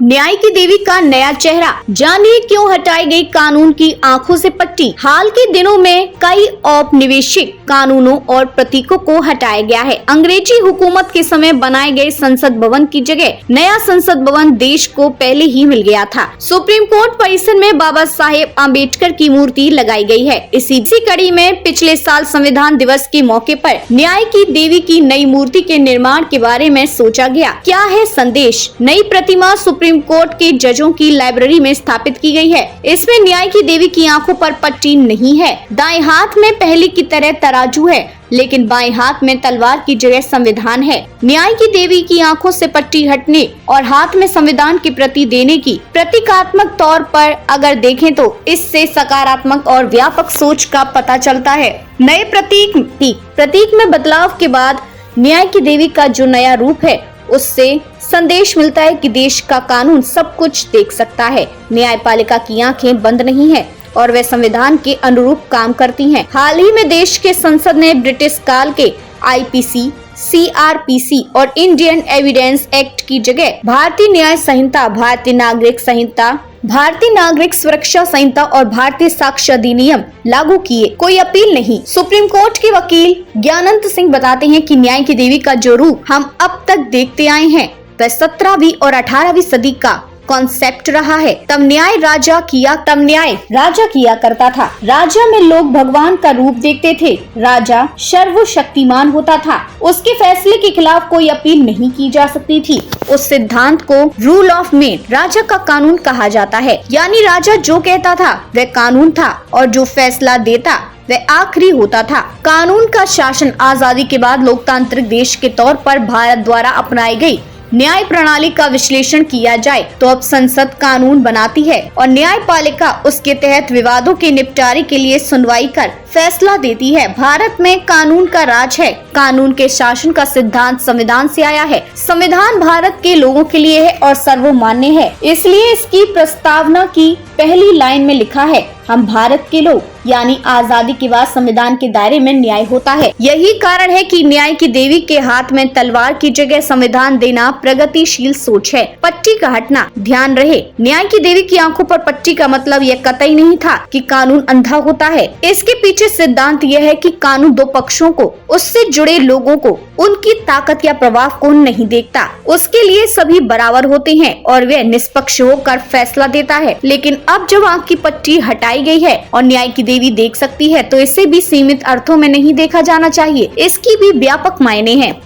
न्याय की देवी का नया चेहरा, जानिए क्यों हटाई गई कानून की आंखों से पट्टी। हाल के दिनों में कई औपनिवेशिक कानूनों और प्रतीकों को हटाया गया है। अंग्रेजी हुकूमत के समय बनाए गए संसद भवन की जगह नया संसद भवन देश को पहले ही मिल गया था। सुप्रीम कोर्ट परिसर में बाबा साहेब आम्बेडकर की मूर्ति लगाई गई है। इसी कड़ी में पिछले साल संविधान दिवस के मौके पर न्याय की देवी की नई मूर्ति के निर्माण के बारे में सोचा गया। क्या है संदेश? नई प्रतिमा सुप्रीम कोर्ट के जजों की लाइब्रेरी में स्थापित की गई है। इसमें न्याय की देवी की आंखों पर पट्टी नहीं है। दाएं हाथ में पहले की तरह तराजू है, लेकिन बाएं हाथ में तलवार की जगह संविधान है। न्याय की देवी की आंखों से पट्टी हटने और हाथ में संविधान की प्रति देने की प्रतीकात्मक तौर पर अगर देखें तो इससे सकारात्मक और व्यापक सोच का पता चलता है। नए प्रतीक में बदलाव के बाद न्याय की देवी का जो नया रूप है, उससे संदेश मिलता है कि देश का कानून सब कुछ देख सकता है। न्यायपालिका की आंखें बंद नहीं है और वे संविधान के अनुरूप काम करती हैं। हाल ही में देश के संसद ने ब्रिटिश काल के आईपीसी, सीआरपीसी और इंडियन एविडेंस एक्ट की जगह भारतीय न्याय संहिता, भारतीय नागरिक संहिता, भारतीय नागरिक सुरक्षा संहिता और भारतीय साक्ष्य अधिनियम लागू किए। कोई अपील नहीं। सुप्रीम कोर्ट के वकील ज्ञानंत सिंह बताते हैं कि न्याय की देवी का जो रूप हम अब तक देखते आए हैं, वह 17वीं और 18वीं सदी का कॉन्सेप्ट रहा है। तब न्याय राजा किया करता था। राजा में लोग भगवान का रूप देखते थे। राजा सर्वशक्तिमान होता था। उसके फैसले के खिलाफ कोई अपील नहीं की जा सकती थी। उस सिद्धांत को रूल ऑफ मेन, राजा का कानून कहा जाता है। यानी राजा जो कहता था वह कानून था और जो फैसला देता वह आखिरी होता था। कानून का शासन आजादी के बाद लोकतांत्रिक देश के तौर पर भारत द्वारा अपनाई गई न्याय प्रणाली का विश्लेषण किया जाए तो अब संसद कानून बनाती है और न्यायपालिका उसके तहत विवादों के निपटारे के लिए सुनवाई कर फैसला देती है। भारत में कानून का राज है। कानून के शासन का सिद्धांत संविधान से आया है। संविधान भारत के लोगों के लिए है और सर्वमान्य है। इसलिए इसकी प्रस्तावना की पहली लाइन में लिखा है, हम भारत के लोग, यानी आजादी के बाद संविधान के दायरे में न्याय होता है। यही कारण है कि न्याय की देवी के हाथ में तलवार की जगह संविधान देना प्रगतिशील सोच है। पट्टी का हटना, ध्यान रहे, न्याय की देवी की आंखों पर पट्टी का मतलब यह कतई नहीं था कि कानून अंधा होता है। इसके पीछे सिद्धांत यह है कि कानून दो पक्षों को, उससे जुड़े लोगों को, उनकी ताकत या प्रभाव को नहीं देखता। उसके लिए सभी बराबर होते हैं और वह निष्पक्ष होकर फैसला देता है। लेकिन अब जब आंख की पट्टी हटाई गई है और न्याय की देवी देख सकती है, तो इसे भी सीमित अर्थों में नहीं देखा जाना चाहिए। इसकी भी व्यापक मायने हैं।